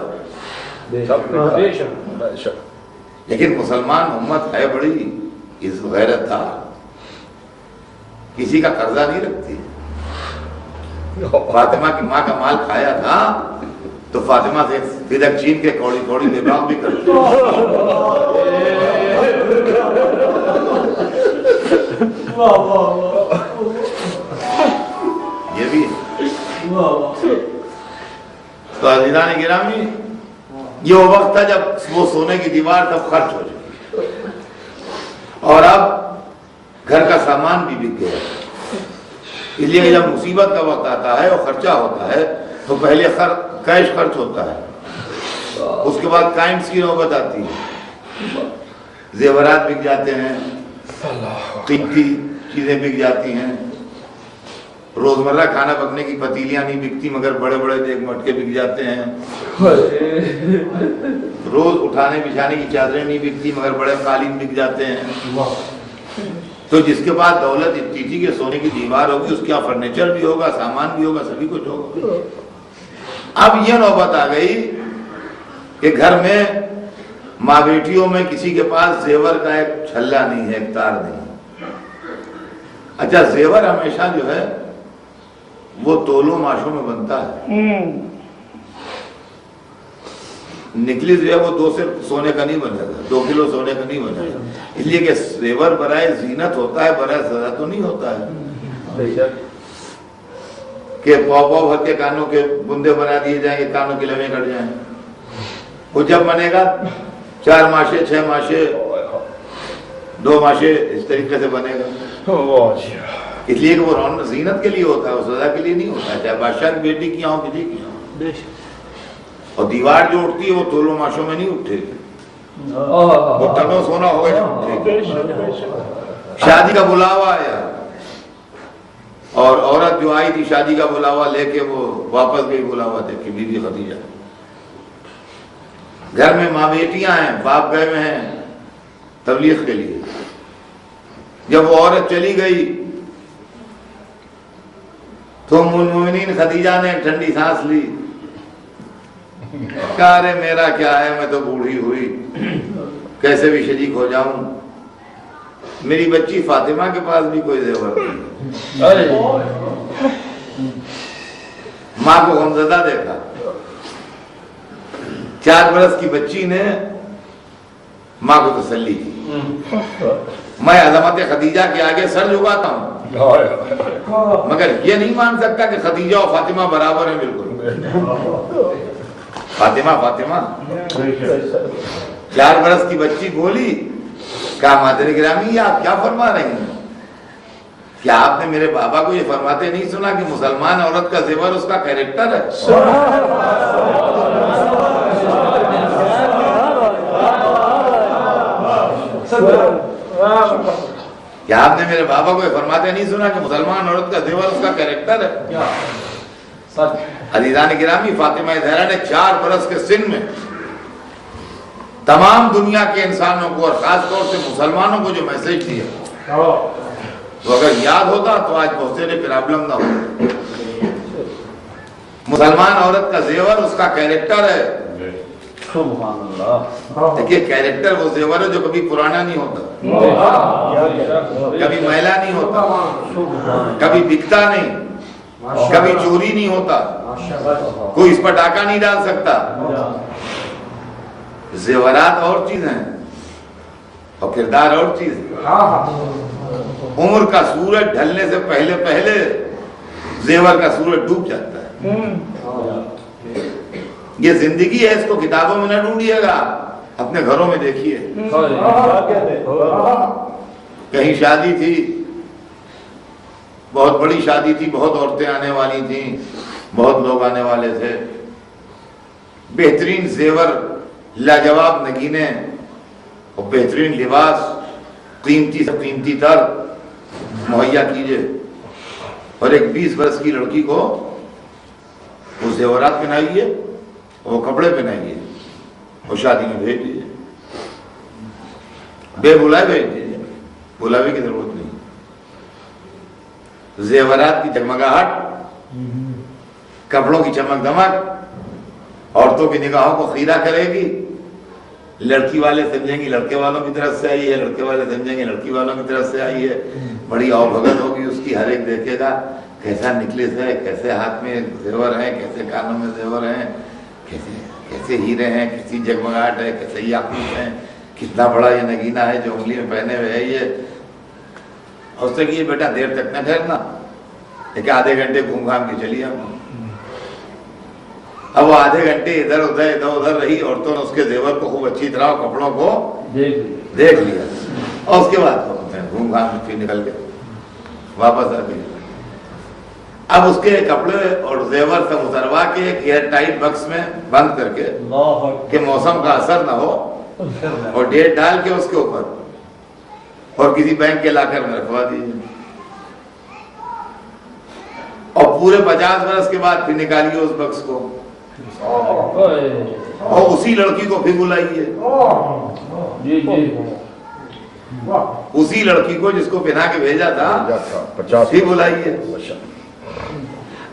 لیکن مسلمان امت ہے بڑی عزت غیرت تھا، کسی کا قرضہ نہیں رکھتی۔ فاطمہ کی ماں کا مال کھایا تھا تو فاطمہ سے بدک چین کے کوڑی کوڑی نباغ بھی کرتی۔ یہ بھی تو عزیزان گرامی، یہ وہ وقت تھا جب وہ سونے کی دیوار تب خرچ ہو چکی، اور اب گھر کا سامان بھی بک گیا۔ اس لیے جب مصیبت کا وقت آتا ہے اور خرچہ ہوتا ہے تو پہلے کیش خرچ ہوتا ہے، اس کے بعد کائنٹس کی نوبت آتی ہے، زیورات بک جاتے ہیں، قیمتی چیزیں بک جاتی ہیں، روزمرہ کھانا پکنے کی پتیلیاں نہیں بکتی مگر بڑے بڑے دیگ مٹکے بک جاتے ہیں، روز اٹھانے بچھانے کی چادریں نہیں بکتی مگر بڑے قالین بک جاتے ہیں۔ تو جس کے بعد دولت اتنی تھی کہ سونے کی دیوار ہوگی، اس کا فرنیچر بھی ہوگا، سامان بھی ہوگا، سبھی کچھ ہوگا۔ اب یہ نوبت آ گئی کہ گھر میں ماں بیٹیوں میں کسی کے پاس زیور کا ایک چھلا نہیں ہے، ایک تار نہیں۔ اچھا، زیور ہمیشہ جو ہے وہ تولوں ماشوں میں بنتا ہے، نکلی جو ہے وہ 2 سے سونے کا نہیں بنے گا، 2 کلو سونے کا نہیں بنے گا، اس لیے کہ زیور برائے زینت ہوتا ہے، برائے سزا تو نہیں ہوتا ہے کہ پاؤ پاؤ بھر کے کانوں کے بندے بنا دیے جائیں گے، کانوں کے لمحے کٹ جائیں۔ وہ جب بنے گا 4 ماشے 6 ماشے 2 ماشے اس طریقے سے بنے گا، اس لیے کہ وہ رونق زینت کے لیے ہوتا ہے، وہ سزا کے لیے نہیں ہوتا ہے، چاہے بادشاہ کی بیٹی کی ہو کسی کی ہو۔ اور دیوار جو اٹھتی ہے وہ تولوں ماشوں میں نہیں اٹھے گی، وہ ٹنوں سونا ہوگا جب اٹھے گی۔ شادی کا بلاوا آیا اور عورت جو آئی تھی شادی کا بلاوا لے کے وہ واپس گئی بلاوا دے کے، بی بی خدیجہ۔ گھر میں ماں بیٹیاں ہیں، باپ گئے ہوئے ہیں تبلیغ کے لیے۔ جب وہ عورت چلی گئی تو ام المومنین خدیجہ نے ٹھنڈی سانس لی، کہا ارے میرا کیا ہے، میں تو بوڑھی ہوئی، کیسے بھی شریک ہو جاؤں، میری بچی فاطمہ کے پاس بھی کوئی زیور نہیں۔ ماں کو غمزدہ دیکھا، 4 برس کی بچی نے ماں کو تسلی کی، میں عظمت خدیجہ کے آگے سر جھکاتا ہوں مگر یہ نہیں مان سکتا کہ خدیجہ اور فاطمہ برابر ہیں، بالکل فاطمہ 4 برس کی بچی بولی، کہا مادر گرامی یہ آپ کیا فرما رہی ہیں؟ کیا آپ نے میرے بابا کو یہ فرماتے نہیں سنا کہ مسلمان عورت کا زیور اس کا کیریکٹر ہے؟ کیا آپ نے میرے بابا کو یہ فرماتے نہیں سنا کہ مسلمان عورت کا زیور اس کا کیریکٹر ہے؟ عزیزان گرامی، فاطمہ زہرا نے 4 برس کے سن میں تمام دنیا کے انسانوں کو اور خاص طور سے مسلمانوں کو جو میسج دیا، تو اگر یاد ہوتا تو آج بہت سے پرابلم نہ ہوتا۔ مسلمان عورت کا زیور اس کا کیریکٹر ہے۔
سبحان اللہ۔
دیکھیے کیریکٹر وہ زیور ہے جو کبھی پرانا نہیں ہوتا، کبھی میلا نہیں ہوتا، کبھی بکتا نہیں، کبھی چوری نہیں ہوتا، کوئی اس پر ڈاکہ نہیں ڈال سکتا۔ زیورات اور چیز ہیں اور کردار اور چیز ہے۔ عمر کا سورج ڈھلنے سے پہلے زیور کا سورج ڈوب جاتا ہے. یہ زندگی ہے, اس کو کتابوں میں نہ ڈھونڈیے گا, اپنے گھروں میں دیکھیے. کہیں شادی تھی, بہت بڑی شادی تھی, بہت عورتیں آنے والی تھیں, بہت لوگ آنے والے تھے, بہترین زیور, لاجواب نگینیں اور بہترین لباس, قیمتی سے قیمتی تر مہیا کیجئے, اور ایک 20 برس کی لڑکی کو وہ زیورات پہنائیے, وہ کپڑے پہنائیے, اور شادی میں بھیج دیجیے, بے بلائے بھیج دیجیے, بلاوے کی ضرورت نہیں. زیورات کی جگمگاہٹ, کپڑوں کی چمک دمک عورتوں کی نگاہوں کو خیرہ کرے گی. لڑکی والے سمجھیں گی لڑکے والوں کی طرف سے آئی ہے, لڑکے والے سمجھیں گے لڑکی والوں کی طرف سے آئی ہے. بڑی آؤ بھگت ہوگی اس کی, ہر ایک دیکھے گا کیسا نکلس ہے, کیسے ہاتھ میں زیور ہیں, کیسے کانوں میں زیور ہیں, کیسے ہیرے ہیں, کیسی جگمگاہٹ ہے, کیسے یاقوت ہیں, کتنا بڑا یہ نگینہ ہے جو انگلی میں پہنے ہوئے ہے. یہ اور اس سے کہ بیٹا دیر تک نہ ٹھہرنا, ایک آدھے گھنٹے گھوم گھام کے چلی آؤں. اب وہ آدھے گھنٹے ادھر ادھر رہی, عورتوں نے اس کے زیور کو خوب اچھی طرح کپڑوں کو دیکھ لیا, اور اس کے بعد گھوم گھام کے نکل گئے, واپس آ گئے. اب اس کے کپڑے اور زیور سب اتروا کے ایک ایئر ٹائٹ بکس میں بند کر کے کہ موسم کا اثر نہ ہو, اور ڈیٹ ڈال کے اس کے اوپر, اور کسی بینک کے لاکر میں رکھوا دیجیے, اور پورے 50 برس کے بعد پھر نکالیے اس بکس کو, اور اسی لڑکی کو پھر بلائیے, اسی لڑکی کو جس کو پہنا کے بھیجا تھا پھر بلائیے.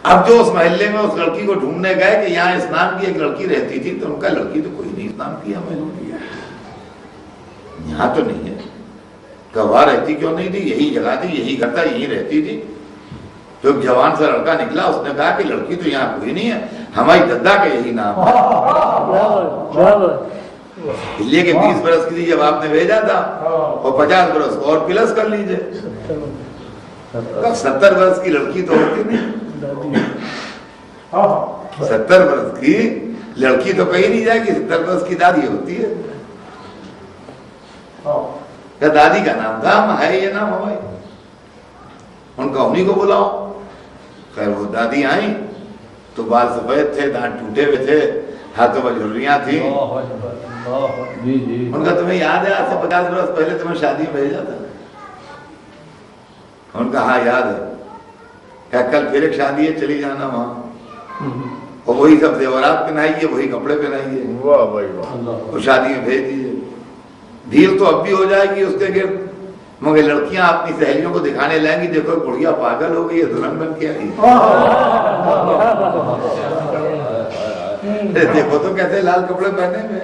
اب جو اس محلے میں اس لڑکی کو ڈھونڈنے گئے کہ یہاں اس نام کی ایک لڑکی رہتی تھی, تو ان کا لڑکی تو کوئی نہیں اس نام کی, ہمیں یہاں تو نہیں ہے. کہ وہاں رہتی کیوں نہیں تھی, یہی جگہ تھی, یہی گھر تھا, یہی رہتی تھی. تو ایک جوان سا لڑکا نکلا, اس نے کہا کہ لڑکی تو یہاں کوئی نہیں ہے, ہماری ددا کا یہی نام ہے. اس لیے کہ 20 برس کی تھی جب آپ نے بھیجا تھا, اور 50 برس اور پلس کر لیجئے. 70 برس کی لڑکی تو ہوتی نہیں, 70 برس کی لڑکی تو کہیں نہیں جائے گی, 70 برس کی دادی ہوتی ہے. کیا دادی کا نام تھا, ہے یہ نام ہماری, ان کا انہیں کو بلاؤ. خیر وہ دادی آئیں تو بال سفید تھے, دانت ٹوٹے ہوئے تھے, ہاتھوں میں جھریاں تھیں. ان کا تمہیں یاد ہے آج سے 50 برس پہلے تمہیں شادی میں بھیجا تھا؟ ان کا ہاں یاد ہے. کیا کل پھر ایک شادی ہے, چلی جانا وہاں, اور وہی سب زیورات پہنائیے, وہی کپڑے پہنائیے, وہ شادی میں بھیج دیجیے. بھیڑ تو اب بھی ہو جائے گی اس کے گرد, مگر لڑکیاں اپنی سہیلیوں کو دکھانے لائیں گی, دیکھو بڑھیا پاگل ہو گئی ہے, دلہن بن کے آئی, دیکھو تو کیسے لال کپڑے پہنے ہوئے,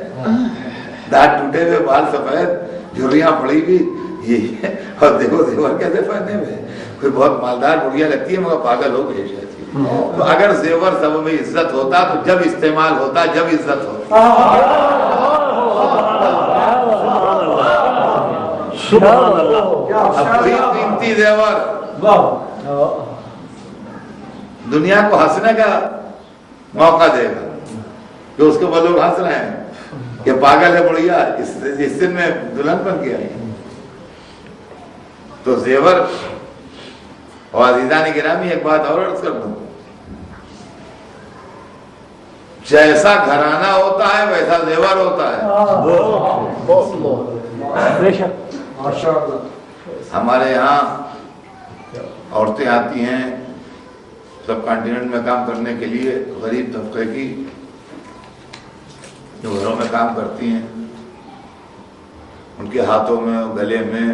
دانت ٹوٹے ہوئے, بال سفید, جھریاں پڑی ہوئی, یہ اور دیکھو زیور کیسے پہنے ہوئے. کوئی بہت مالدار بڑھیا لگتی ہے, مگر پاگل ہو گئی شاید. تو اگر زیور سب میں عزت ہوتا تو جب استعمال ہوتا, جب عزت ہوتا. اب کوئی قیمتی زیور دنیا کو ہنسنے کا موقع دے گا کہ اس کے بعد لوگ ہنس رہے ہیں کہ پاگل ہے بڑھیا, اس دن میں دلہن بن کے آئی. تو زیور, اور عزیزان گرامی ایک بات اور عرض کر دوں, جیسا گھرانہ ہوتا ہے ویسا زیور ہوتا ہے. ہمارے یہاں عورتیں آتی ہیں سب کانٹیننٹ میں کام کرنے کے لیے, غریب طبقے کی جو گھروں میں کام کرتی ہیں, ان کے ہاتھوں میں اور گلے میں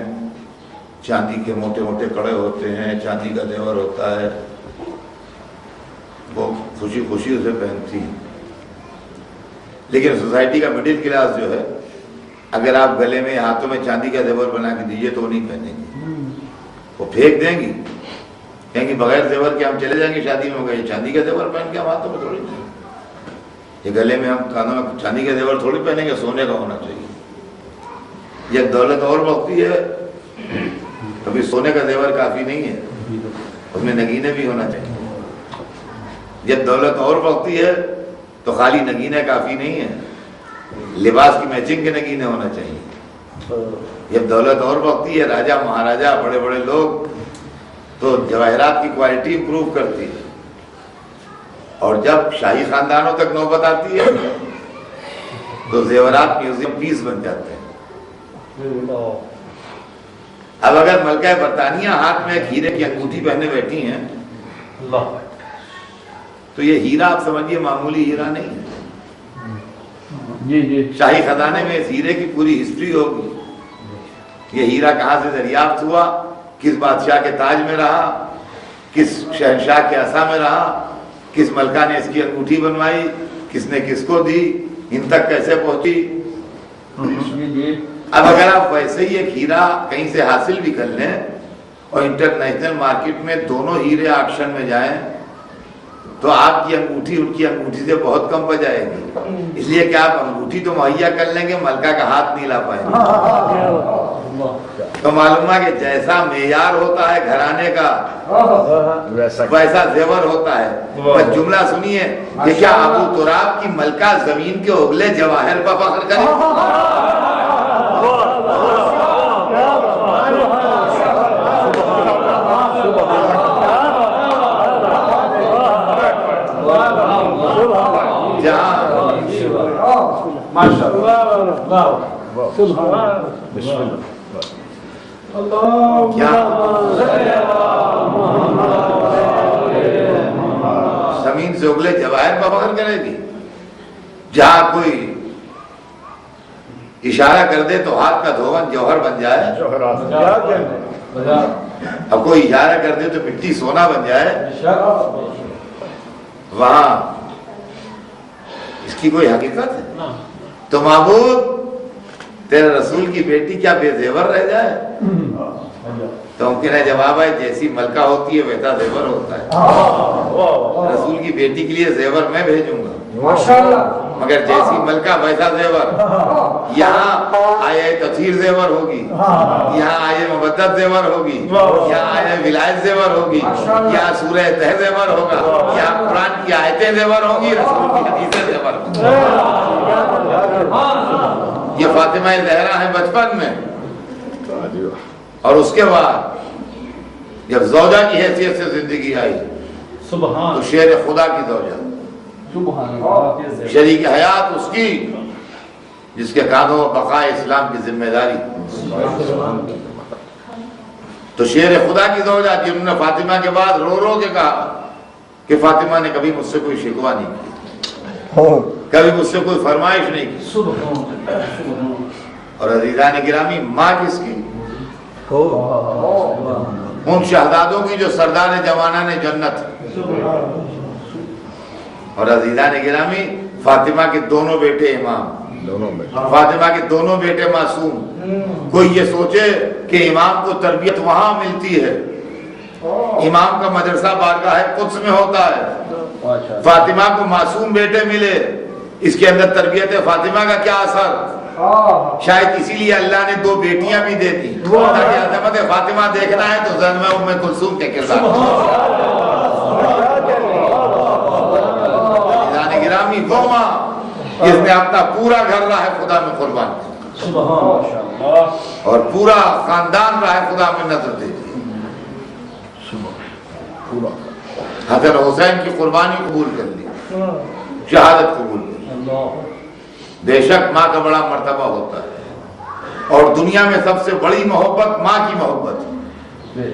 چاندی کے موٹے موٹے کڑے ہوتے ہیں, چاندی کا زیور ہوتا ہے, وہ خوشی خوشی اسے پہنتی ہیں. لیکن سوسائٹی کا مڈل کلاس جو ہے, اگر آپ گلے میں ہاتھوں میں چاندی کا زیور بنا کے دیجیے تو وہ نہیں پہنیں گی, وہ پھینک دیں گی, کہیں گے بغیر زیور کے ہم چلے جائیں گے شادی میں, یہ چاندی کا زیور پہن کے ہم ہاتھوں میں تھوڑی جائیں, یہ گلے میں ہم کانوں میں چاندی کا زیور تھوڑی پہنیں گے, سونے کا ہونا چاہیے. یہ دولت اور بڑھتی ہے, ابھی سونے کا زیور کافی نہیں ہے, اس میں نگینے بھی ہونا چاہیے. جب دولت اور بڑھتی ہے تو خالی نگینے کافی نہیں ہے، لباس کی میچنگ کے نگینے ہونا چاہیے۔ جب دولت اور بڑھتی ہے، راجا مہاراجا بڑے بڑے لوگ، تو جواہرات کی کوالٹی امپروو کرتی ہے، اور جب شاہی خاندانوں تک نوبت آتی ہے تو زیورات میوزیم پیس بن جاتے ہیں۔ اب اگر ملکہ برطانیہ ہاتھ میں ایک ہیرے کی انگوٹھی پہنے بیٹھی ہیں تو یہ ہیرا آپ سمجھیے معمولی ہیرا نہیں ہے،
جی جی
شاہی خزانے میں اس ہیرے کی پوری ہسٹری ہوگی، یہ ہیرا کہاں سے دریافت ہوا، کس بادشاہ کے تاج میں رہا، کس شہنشاہ کے عصا میں رہا، کس ملکہ نے اس کی انگوٹھی بنوائی، کس نے کس کو دی، ان تک کیسے پہنچی۔ اب اگر آپ ویسے ہی ایک ہیرا کہیں سے حاصل بھی کر لیں اور انٹرنیشنل مارکیٹ میں دونوں ہیرے آکشن میں جائیں تو آپ کی انگوٹھی ان کی انگوٹھی سے بہت کم پڑ جائے گی، اس لیے کہ آپ انگوٹھی تو مہیا کر لیں گے، ملکہ کا ہاتھ نہیں لا پائیں گے۔ تو معلوم ہے کہ جیسا معیار ہوتا ہے گھرانے کا ویسا زیور ہوتا ہے۔ بس جملہ سنیے کہ کیا ابو تراب کی ملکہ زمین کے اگلے جواہر پر فخر کرے؟ زمین سے اگلے جواہر پر فخر کرے گی؟ جہاں کوئی اشارہ کر دے تو ہاتھ کا دھون جوہر بن جائے، اب کوئی اشارہ کر دے تو مٹی سونا بن جائے، وہاں اس کی کوئی حقیقت ہے؟ تو معبود تیرے رسول کی بیٹی کیا بے زیور رہ جائے؟ تو ممکن ہے جواب ہے جیسی ملکہ ہوتی ہے ویسا زیور ہوتا ہے۔ رسول کی بیٹی کے لیے زیور میں بھیجوں گا، مگر جیسی ملکہ ویسا زیور۔ یہاں آیہ تطہیر زیور ہوگی، یہاں آیہ مبدت زیور ہوگی، یہاں آیہ ولایت زیور ہوگی، یہاں سورہ طہ زیور ہوگا، یہاں قرآن کی آیتیں زیور ہوں گی، رسول کی حدیثیں زیور ہوں گی۔ یہ فاطمہ زہرا ہے بچپن میں، اور اس کے بعد جب زوجہ کی حیثیت سے زندگی آئی تو شیر خدا کی زوجہ، شریک حیات اس کی، جس کے کاندھوں پر بقائے اسلام کی ذمہ داری۔ تو شیر خدا کی زوجہ جنہوں نے فاطمہ کے بعد رو رو کے کہا کہ فاطمہ نے کبھی مجھ سے کوئی شکوہ نہیں کی، کبھی مجھ سے کوئی فرمائش نہیں کی۔ اور عزیزان گرامی، ماں کس کی؟ ان شہزادوں کی جو سردار جوانان جنت۔ اور عزیزان گرامی، فاطمہ کے دونوں بیٹے امام، فاطمہ کے دونوں بیٹے معصوم۔ کوئی یہ سوچے کہ امام کو تربیت وہاں ملتی ہے، امام کا مدرسہ بارگاہ قدس میں ہوتا ہے، فاطمہ کو معصوم بیٹے ملے، اس کے اندر تربیت فاطمہ کا کیا اثر؟ شاید اسی لیے اللہ نے دو بیٹیاں بھی دے دی تاکہ عظمت فاطمہ دیکھنا ہے تو زن میں ام کلثوم کے کردار۔ جان گرامی، وہ ماں جس نے اپنا پورا گھر راہ خدا میں قربان کیا اور پورا خاندان راہ خدا میں نظر دے دی، حضرت حسین کی قربانی قبول کر لی، شہادت قبول کر لی۔ بے شک ماں کا بڑا مرتبہ ہوتا ہے، اور دنیا میں سب سے بڑی محبت ماں کی محبت ہے،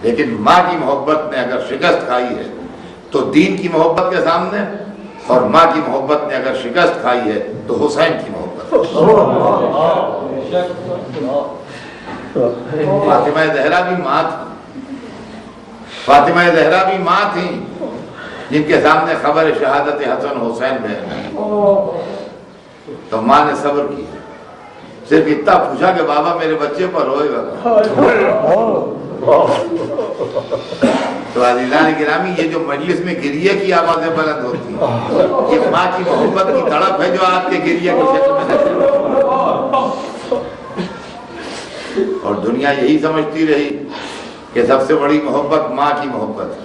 لیکن ماں کی محبت نے اگر شکست کھائی ہے تو دین کی محبت کے سامنے، اور ماں کی محبت نے اگر شکست کھائی ہے تو حسین کی محبت۔ فاطمہ زہرا بھی ماں تھی، فاطمہ زہرا بھی ماں تھی جن کے سامنے خبر شہادت حسن حسین بہن، تو ماں نے صبر کی، صرف اتنا پوچھا کہ بابا میرے بچے پر روئے گا؟ تو عزیزان گرامی، یہ جو مجلس میں گریے کی آوازیں بلند ہوتی ہیں، یہ ماں کی محبت کی تڑپ ہے جو آپ کے گریے کی شکل میں نظر۔ اور دنیا یہی سمجھتی رہی کہ سب سے بڑی محبت ماں کی محبت ہے،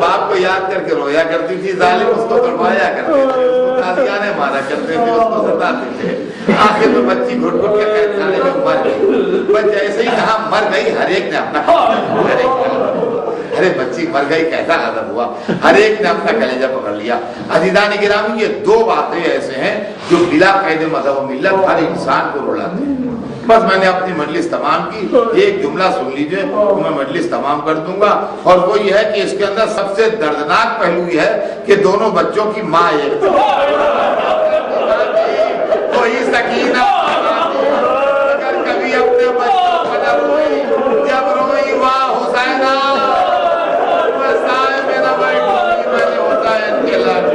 باپ کو یاد کر کے رویا کرتی تھی، ظالم اس کو تڑوایا کرتے تھے، اس کو تازیانے مارا کرتے تھے، اس کو ستاتے تھے۔ آخر میں بچی گھٹ گھٹ کے قید خانے میں مر گئی۔ بس جیسے ہی کہا مر گئی، ہر ایک نے اپنا ارے بچی مر گئی کیسا غضب ہوا، ہر ایک نے اپنا کلیجہ پکڑ لیا۔ عزیزان گرامی، یہ دو باتیں ایسے ہیں جو بلا قید مذہب و ملت ہر انسان کو رلاتے ہیں۔ بس میں نے اپنی مجلس تمام کی، ایک جملہ سن لیجئے تو میں مجلس تمام کر دوں گا، اور وہ یہ ہے کہ اس کے اندر سب سے دردناک پہلو یہ ہے کہ دونوں بچوں کی ماں ایک تھی۔ وہی سکینہ اگر کبھی اپنے بچوں پر نہ روئی، جب روئی واہ حسینہ، میں سائے میں نہ بیٹھوں، میں نے حسین کے لاڈ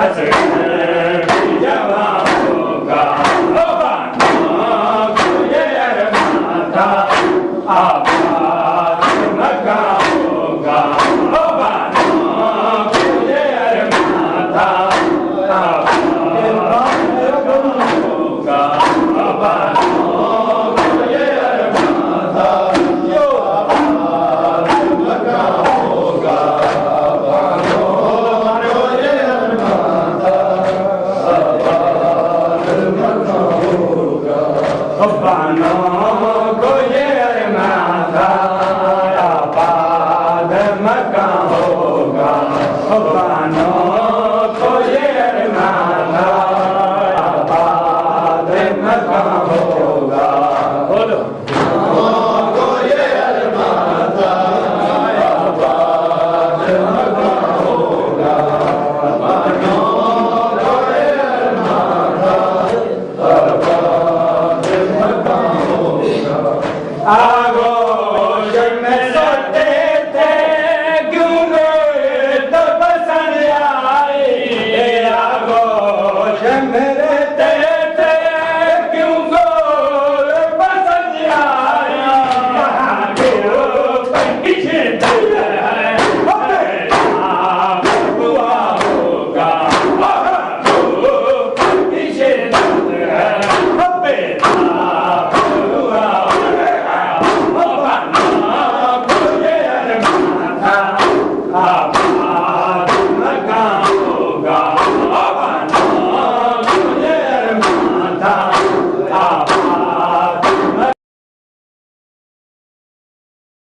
That's it.